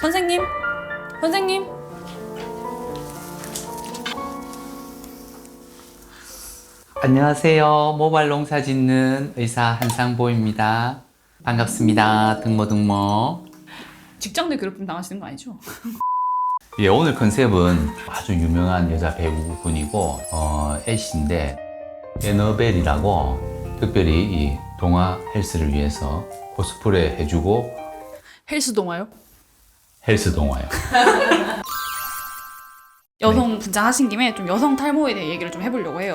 선생님? 선생님? 안녕하세요. 모발 농사 짓는 의사 한상보입니다. 반갑습니다. 등모등모. 직장 내 괴롭힘 당하시는 거 아니죠? 예, 오늘 컨셉은 아주 유명한 여자 배우분이고 애신데 에너벨이라고 특별히 이 동아 헬스를 위해서 코스프레 해주고 헬스 동화요? 헬스 동아요. 여성 분장하신 김에 좀 여성 탈모에 대해 얘기를 좀 해보려고 해요.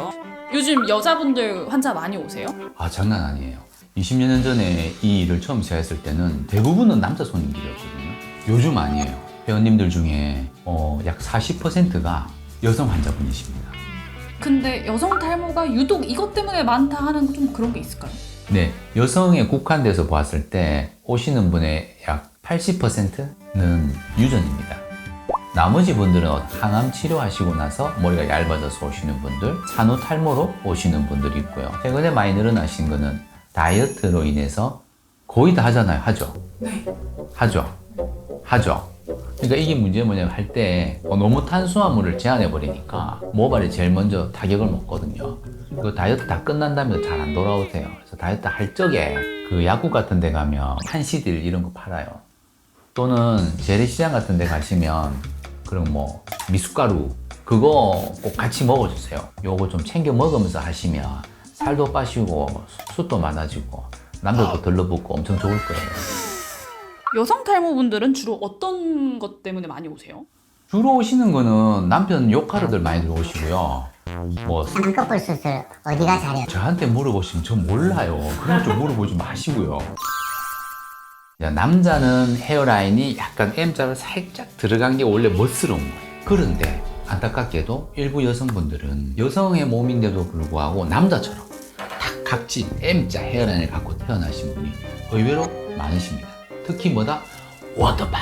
요즘 여자분들 환자 많이 오세요? 아, 장난 아니에요. 20여 년 전에 이 일을 처음 시작했을 때는 대부분은 남자 손님들이었거든요. 요즘 아니에요. 회원님들 중에 약 40%가 여성 환자분이십니다. 근데 여성 탈모가 유독 이것 때문에 많다 하는 좀 그런 게 있을까요? 네, 여성에 국한돼서 보았을 때 오시는 분의 약 80%는 유전입니다. 나머지 분들은 항암 치료하시고 나서 머리가 얇아져서 오시는 분들, 산후 탈모로 오시는 분들이 있고요. 최근에 많이 늘어나신 거는 다이어트로 인해서 거의 다 하잖아요. 하죠? 네. 하죠. 그러니까 이게 문제 뭐냐면 할 때 너무 탄수화물을 제한해 버리니까 모발이 제일 먼저 타격을 먹거든요. 그 다이어트 다 끝난 다음에 잘 안 돌아오세요. 그래서 다이어트 할 적에 그 약국 같은 데 가면 한시딜 이런 거 팔아요. 또는 재래시장 같은 데 가시면 그럼 뭐 미숫가루 그거 꼭 같이 먹어주세요. 요거 좀 챙겨 먹으면서 하시면 살도 빠지고 숱도 많아지고 남들도 덜러붙고 엄청 좋을 거예요. 여성 탈모분들은 주로 어떤 것 때문에 많이 오세요? 주로 오시는 거는 남편 욕하러들 많이 들어오시고요. 뭐 쌍꺼풀 수술 어디가 잘해요? 저한테 물어보시면 저 몰라요. 그런 쪽 물어보지 마시고요. 자, 남자는 헤어라인이 약간 M자로 살짝 들어간 게 원래 멋스러운 거예요. 그런데 안타깝게도 일부 여성분들은 여성의 몸인데도 불구하고 남자처럼 딱 각진 M자 헤어라인을 갖고 태어나신 분이 의외로 많으십니다. 특히 뭐다? 워터바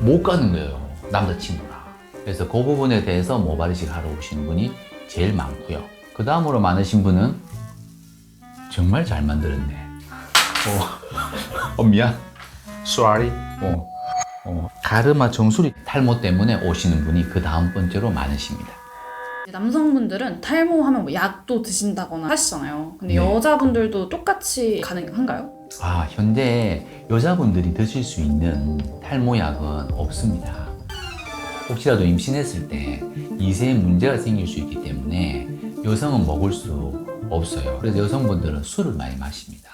못 가는 거예요. 남자친구랑. 그래서 그 부분에 대해서 모발 이식 하러 오시는 분이 제일 많고요. 그 다음으로 많으신 분은 정말 잘 만들었네. 미안. Sorry. 가르마 정수리 탈모 때문에 오시는 분이 그 다음 번째로 많으십니다. 남성분들은 탈모하면 뭐 약도 드신다거나 하시잖아요. 근데 네. 여자분들도 똑같이 가능한가요? 아, 현재 여자분들이 드실 수 있는 탈모약은 없습니다. 혹시라도 임신했을 때 이세에 문제가 생길 수 있기 때문에 여성은 먹을 수 없어요. 그래서 여성분들은 술을 많이 마십니다.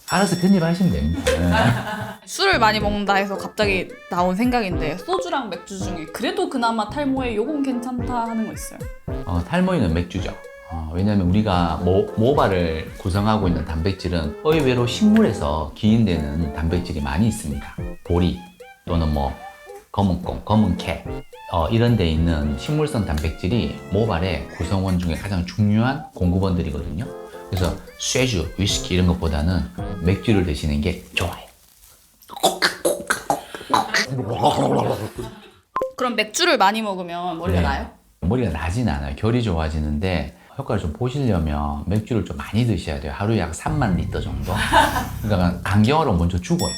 알아서 편집하시면 됩니다. 술을 많이 먹는다 해서 갑자기 나온 생각인데 소주랑 맥주 중에 그래도 그나마 탈모에 요건 괜찮다 하는 거 있어요? 탈모에는 맥주죠. 왜냐하면 우리가 모발을 구성하고 있는 단백질은 의외로 식물에서 기인되는 단백질이 많이 있습니다. 보리 또는 뭐 검은 콩, 검은 캐 이런 데 있는 식물성 단백질이 모발의 구성원 중에 가장 중요한 공급원들이거든요. 그래서 쇠주, 위스키 이런 것보다는 맥주를 드시는 게 좋아요. 그럼 맥주를 많이 먹으면 머리가 네. 나요? 머리가 나진 않아요. 결이 좋아지는데 효과를 좀 보시려면 맥주를 좀 많이 드셔야 돼요. 하루에 약 3만 리터 정도. 그러니까 간경화로 먼저 죽어요.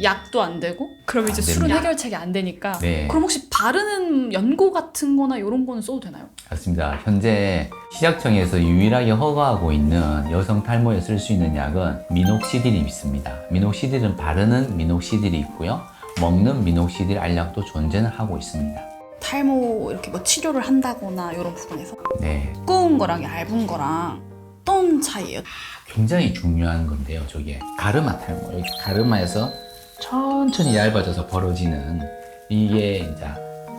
약도 안 되고? 그럼 이제 안 술은 됩니다. 해결책이 안 되니까 네. 그럼 혹시 바르는 연고 같은 거나 이런 거는 써도 되나요? 맞습니다. 현재 시작청에서 유일하게 허가하고 있는 여성 탈모에 쓸 수 있는 약은 미녹시딜이 있습니다. 미녹시딜은 바르는 미녹시딜이 있고요. 먹는 미녹시딜 알약도 존재는 하고 있습니다. 탈모 이렇게 뭐 치료를 한다거나 이런 부분에서 네, 두꺼운 거랑 얇은 거랑 어떤 차이예요? 굉장히 중요한 건데요. 저게 가르마 탈모. 여기 가르마에서 천천히 얇아져서 벌어지는 이게 이제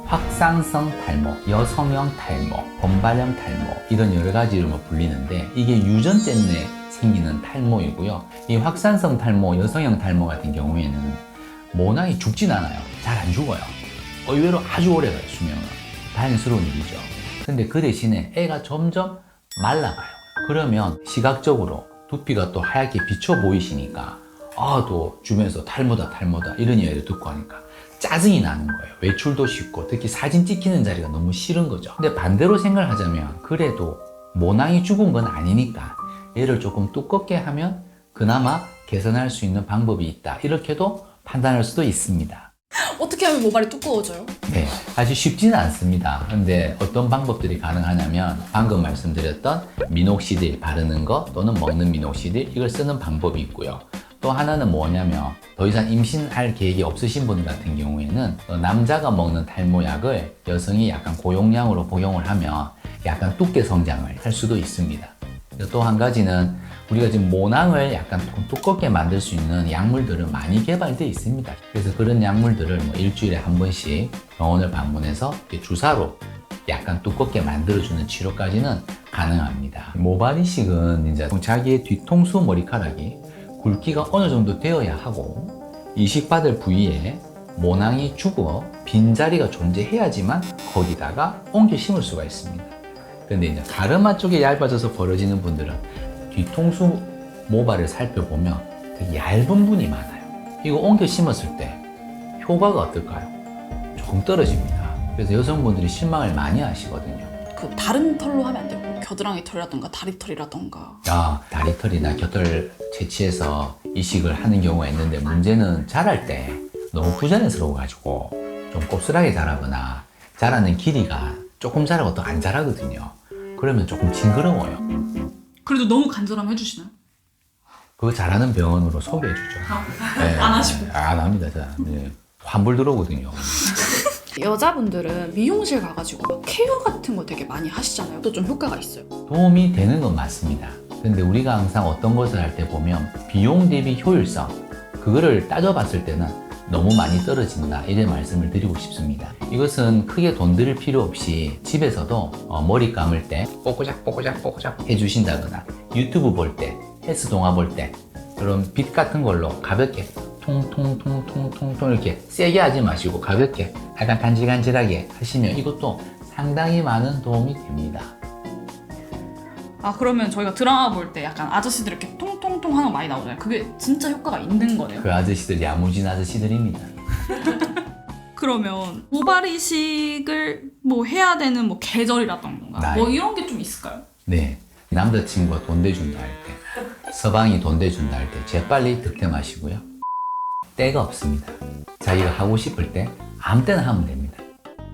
확산성 탈모, 여성형 탈모, 범발형 탈모 이런 여러 가지 이름으로 불리는데 이게 유전 때문에 생기는 탈모이고요. 이 확산성 탈모, 여성형 탈모 같은 경우에는 모낭이 죽진 않아요. 잘 안 죽어요. 의외로 아주 오래 가요, 수명은. 다행스러운 일이죠. 근데 그 대신에 애가 점점 말라가요. 그러면 시각적으로 두피가 또 하얗게 비쳐 보이시니까 또 주변에서 탈모다 이런 이야기를 듣고 하니까 짜증이 나는 거예요. 외출도 쉽고 특히 사진 찍히는 자리가 너무 싫은 거죠. 근데 반대로 생각을 하자면 그래도 모낭이 죽은 건 아니니까 얘를 조금 두껍게 하면 그나마 개선할 수 있는 방법이 있다. 이렇게도 판단할 수도 있습니다. 어떻게 하면 모발이 두꺼워져요? 네, 사실 쉽지는 않습니다. 근데 어떤 방법들이 가능하냐면 방금 말씀드렸던 미녹시딜 바르는 거 또는 먹는 미녹시딜 이걸 쓰는 방법이 있고요. 또 하나는 뭐냐면 더 이상 임신할 계획이 없으신 분 같은 경우에는 남자가 먹는 탈모약을 여성이 약간 고용량으로 복용을 하면 약간 두께 성장을 할 수도 있습니다. 또 한 가지는 우리가 지금 모낭을 약간 두껍게 만들 수 있는 약물들은 많이 개발되어 있습니다. 그래서 그런 약물들을 뭐 일주일에 한 번씩 병원을 방문해서 주사로 약간 두껍게 만들어주는 치료까지는 가능합니다. 모발 이식은 이제 자기의 뒤통수 머리카락이 굵기가 어느 정도 되어야 하고 이식받을 부위에 모낭이 죽어 빈자리가 존재해야지만 거기다가 옮겨 심을 수가 있습니다. 근데 이제 가르마 쪽이 얇아져서 벌어지는 분들은 뒤통수 모발을 살펴보면 되게 얇은 분이 많아요. 이거 옮겨 심었을 때 효과가 어떨까요? 조금 떨어집니다. 그래서 여성분들이 실망을 많이 하시거든요. 그 다른 털로 하면 안 돼요? 겨드랑이 털이라던가 다리털이라던가. 다리털이나 곁털 채취해서 이식을 하는 경우가 있는데 문제는 자랄 때 너무 부자연스러워가지고 좀 곱슬하게 자라거나 자라는 길이가 조금 자라고 또 안 자라거든요. 그러면 조금 징그러워요. 그래도 너무 간절하면 해주시나요? 그거 잘하는 병원으로 소개해주죠. 네, 안 하시고? 안 합니다. 네. 환불 들어오거든요. 여자분들은 미용실 가가지고 막 케어 같은 거 되게 많이 하시잖아요. 또 좀 효과가 있어요. 도움이 되는 건 맞습니다. 근데 우리가 항상 어떤 것을 할 때 보면 비용 대비 효율성 그거를 따져봤을 때는 너무 많이 떨어진다 이런 말씀을 드리고 싶습니다. 이것은 크게 돈 들일 필요 없이 집에서도 머리 감을 때 뽀꼬작 해주신다거나 유튜브 볼 때 헬스 동화 볼 때 그런 빗 같은 걸로 가볍게 통통통통통통 이렇게 세게 하지 마시고 가볍게 약간 간질간질하게 하시면 이것도 상당히 많은 도움이 됩니다. 그러면 저희가 드라마 볼 때 약간 아저씨들 이렇게 통통통 하는 거 많이 나오잖아요. 그게 진짜 효과가 있는 거네요. 그 아저씨들 야무진 아저씨들입니다. 그러면 모발 이식을 뭐 해야 되는 뭐 계절이라던가 뭐 이런 게 좀 있을까요? 네, 남자친구가 돈 대준다 할 때, 서방이 돈 대준다 할 때 재빨리 득템하시고요. 때가 없습니다. 자기가 하고 싶을 때 아무 때나 하면 됩니다.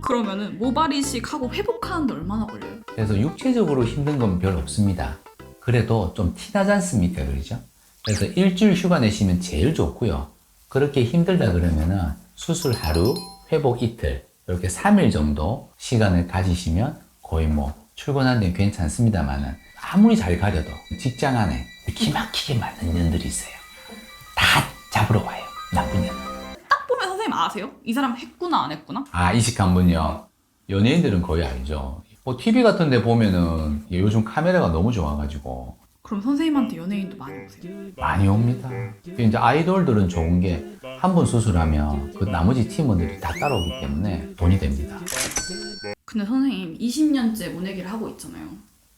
그러면은 모발 이식하고 회복하는데 얼마나 걸려요? 그래서 육체적으로 힘든 건 별로 없습니다. 그래도 좀 티나지 않습니까? 그러죠? 그래서 일주일 휴가 내시면 제일 좋고요. 그렇게 힘들다 그러면은 수술 하루, 회복 이틀, 이렇게 3일 정도 시간을 가지시면 거의 뭐 출근하는 데는 괜찮습니다만은 아무리 잘 가려도 직장 안에 기막히게 많은 년들이 있어요. 다 잡으러 와요. 나쁜 년. 딱 보면 선생님 아세요? 이 사람 했구나 안 했구나? 이식한 분요. 연예인들은 거의 알죠. 뭐 TV 같은 데 보면은 요즘 카메라가 너무 좋아가지고 그럼 선생님한테 연예인도 많이 오세요? 많이 옵니다. 이제 아이돌들은 좋은 게 한 번 수술하면 그 나머지 팀원들이 다 따라오기 때문에 돈이 됩니다. 근데 선생님 20년째 모내기를 하고 있잖아요.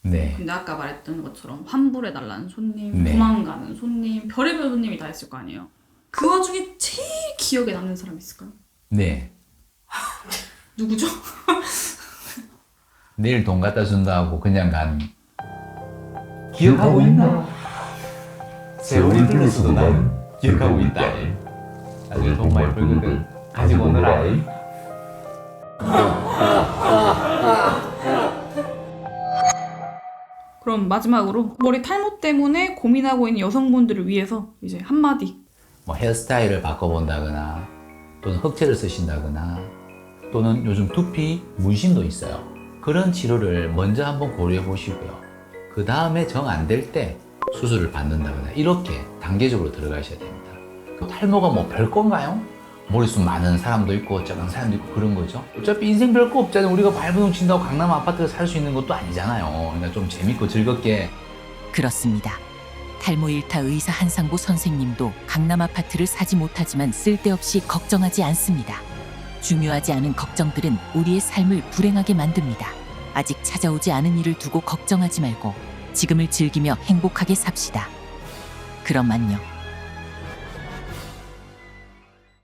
네. 근데 아까 말했던 것처럼 환불해달라는 손님, 네. 도망가는 손님, 별의별 손님이 다 있을 거 아니에요. 그 와중에 제일 기억에 남는 사람 있을까요? 네. 누구죠? 내일 돈 갖다 준다 하고 그냥 간 기억하고 있나? 세월이 흘러서도 난 기억하고 있다. 나중에 돈 많이 벌거든. 가지고 오너라. 그럼 마지막으로 머리 탈모 때문에 고민하고 있는 여성분들을 위해서 이제 한마디. 뭐 헤어스타일을 바꿔본다거나 또는 흑채를 쓰신다거나 또는 요즘 두피 문신도 있어요. 그런 치료를 먼저 한번 고려해 보시고요. 그 다음에 정 안 될 때 수술을 받는다거나 이렇게 단계적으로 들어가셔야 됩니다. 그 탈모가 뭐 별건가요? 머리숱 많은 사람도 있고 작은 사람도 있고 그런 거죠. 어차피 인생 별거 없잖아요. 우리가 발버둥 친다고 강남 아파트에 살 수 있는 것도 아니잖아요. 그러니까 좀 재밌고 즐겁게. 그렇습니다. 탈모 일타 의사 한상보 선생님도 강남 아파트를 사지 못하지만 쓸데없이 걱정하지 않습니다. 중요하지 않은 걱정들은 우리의 삶을 불행하게 만듭니다. 아직 찾아오지 않은 일을 두고 걱정하지 말고 지금을 즐기며 행복하게 삽시다. 그럼 안녕.